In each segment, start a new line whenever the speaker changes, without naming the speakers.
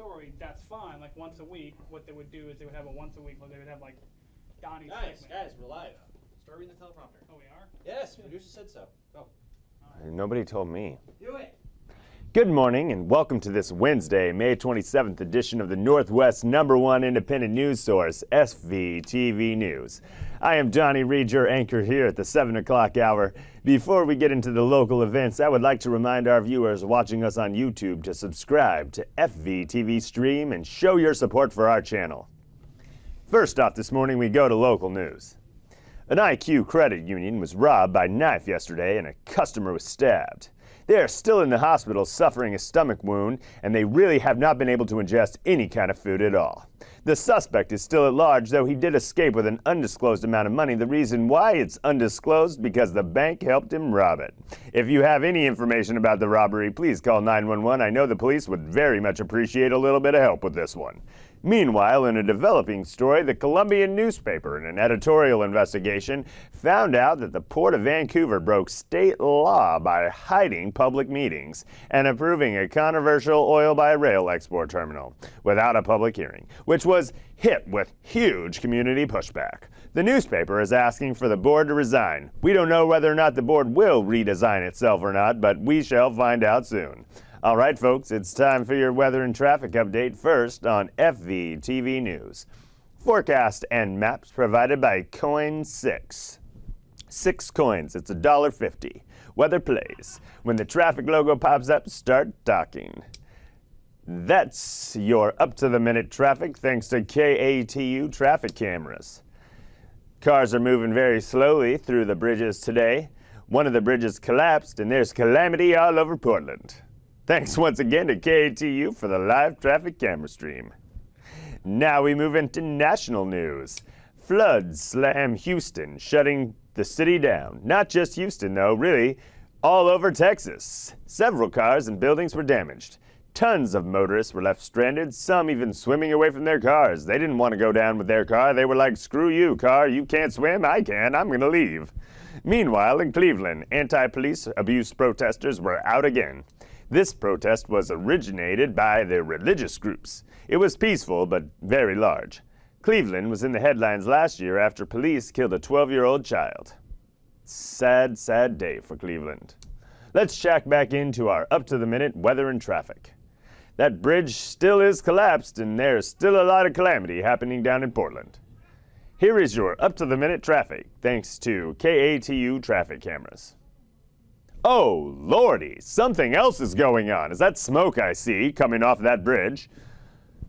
story, that's fine. Like once a week, what they would do is they would have a once a week where they would have like Donny's segment.
Guys, we're live. Start reading the teleprompter.
Oh, we are?
Yes, producer said so. Go.
Nobody told me.
Do it.
Good morning and welcome to this Wednesday, May 27th edition of the Northwest's #1 independent news source, FVTV News. I am Donny Reed, your anchor here at the 7 o'clock hour. Before we get into the local events, I would like to remind our viewers watching us on YouTube to subscribe to FVTV Stream and show your support for our channel. First off this morning, we go to local news. An IQ credit union was robbed by knife yesterday and a customer was stabbed. They are still in the hospital suffering a stomach wound, and they really have not been able to ingest any kind of food at all. The suspect is still at large, though he did escape with an undisclosed amount of money. The reason why it's undisclosed, because the bank helped him rob it. If you have any information about the robbery, please call 911. I know the police would very much appreciate a little bit of help with this one. Meanwhile, in a developing story, the Columbian newspaper, in an editorial investigation, found out that the Port of Vancouver broke state law by hiding public meetings and approving a controversial oil-by-rail export terminal without a public hearing, which was hit with huge community pushback. The newspaper is asking for the board to resign. We don't know whether or not the board will redesign itself or not, but we shall find out soon. All right, folks, it's time for your weather and traffic update first on FVTV News. Forecast and maps provided by Coin 6. 6 coins, it's $1.50. Weather plays. When the traffic logo pops up, start talking. That's your up-to-the-minute traffic thanks to KATU traffic cameras. Cars are moving very slowly through the bridges today. One of the bridges collapsed and there's calamity all over Portland. Thanks once again to KATU for the live traffic camera stream. Now we move into national news. Floods slam Houston, shutting the city down. Not just Houston though, really, all over Texas. Several cars and buildings were damaged. Tons of motorists were left stranded, some even swimming away from their cars. They didn't want to go down with their car. They were like, screw you, car, you can't swim, I can, I'm gonna leave. Meanwhile, in Cleveland, anti-police abuse protesters were out again. This protest was originated by the religious groups. It was peaceful, but very large. Cleveland was in the headlines last year after police killed a 12-year-old child. Sad, sad day for Cleveland. Let's check back into our up-to-the-minute weather and traffic. That bridge still is collapsed, and there's still a lot of calamity happening down in Portland. Here is your up-to-the-minute traffic, thanks to KATU traffic cameras. Oh, lordy, something else is going on. Is that smoke I see coming off that bridge?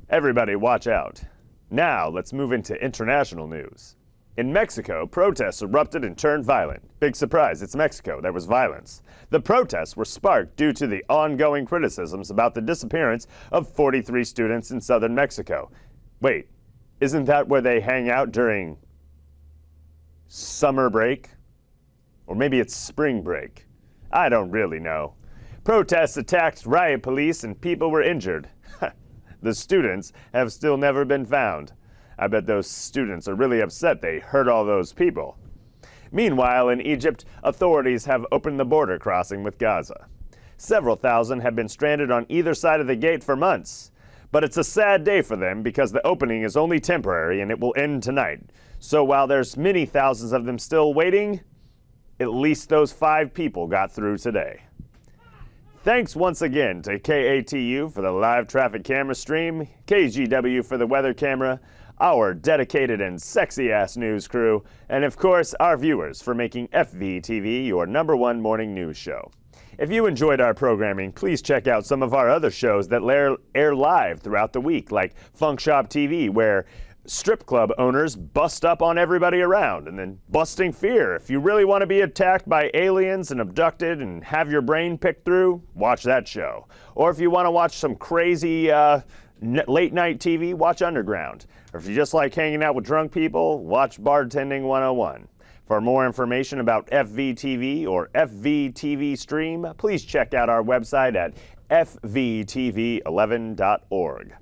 Everybody watch out. Now, let's move into international news. In Mexico, protests erupted and turned violent. Big surprise, it's Mexico, there was violence. The protests were sparked due to the ongoing criticisms about the disappearance of 43 students in southern Mexico. Wait, isn't that where they hang out during summer break? Or maybe it's spring break. I don't really know. Protests attacked riot police and people were injured. The students have still never been found. I bet those students are really upset they hurt all those people. Meanwhile, in Egypt, authorities have opened the border crossing with Gaza. Several thousand have been stranded on either side of the gate for months. But it's a sad day for them because the opening is only temporary and it will end tonight. So while there's many thousands of them still waiting, at least those 5 people got through today. Thanks once again to KATU for the live traffic camera stream, KGW for the weather camera, our dedicated and sexy-ass news crew, and of course our viewers for making FVTV your #1 morning news show. If you enjoyed our programming, please check out some of our other shows that air live throughout the week, like Funk Shop TV, where strip club owners bust up on everybody around, and then Busting Fear. If you really want to be attacked by aliens and abducted and have your brain picked through, watch that show. Or if you want to watch some crazy late night TV, watch Underground. Or if you just like hanging out with drunk people, watch Bartending 101. For more information about FVTV or FVTV Stream, please check out our website at fvtv11.org.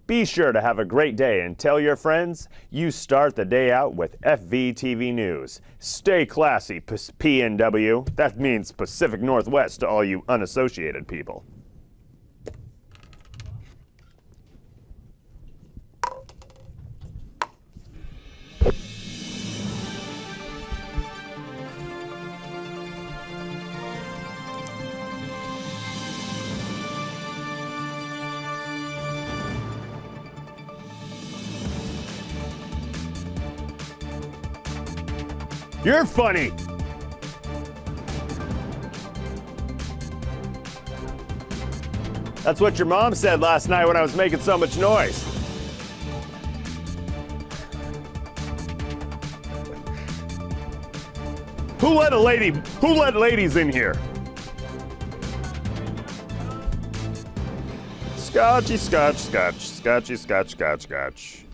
Be sure to have a great day and tell your friends you start the day out with FVTV News. Stay classy, PNW. That means Pacific Northwest to all you unassociated people. You're funny. That's what your mom said last night when I was making so much noise. Who let ladies in here? Scotchy, scotch, scotch, scotchy, scotch, scotch, scotch.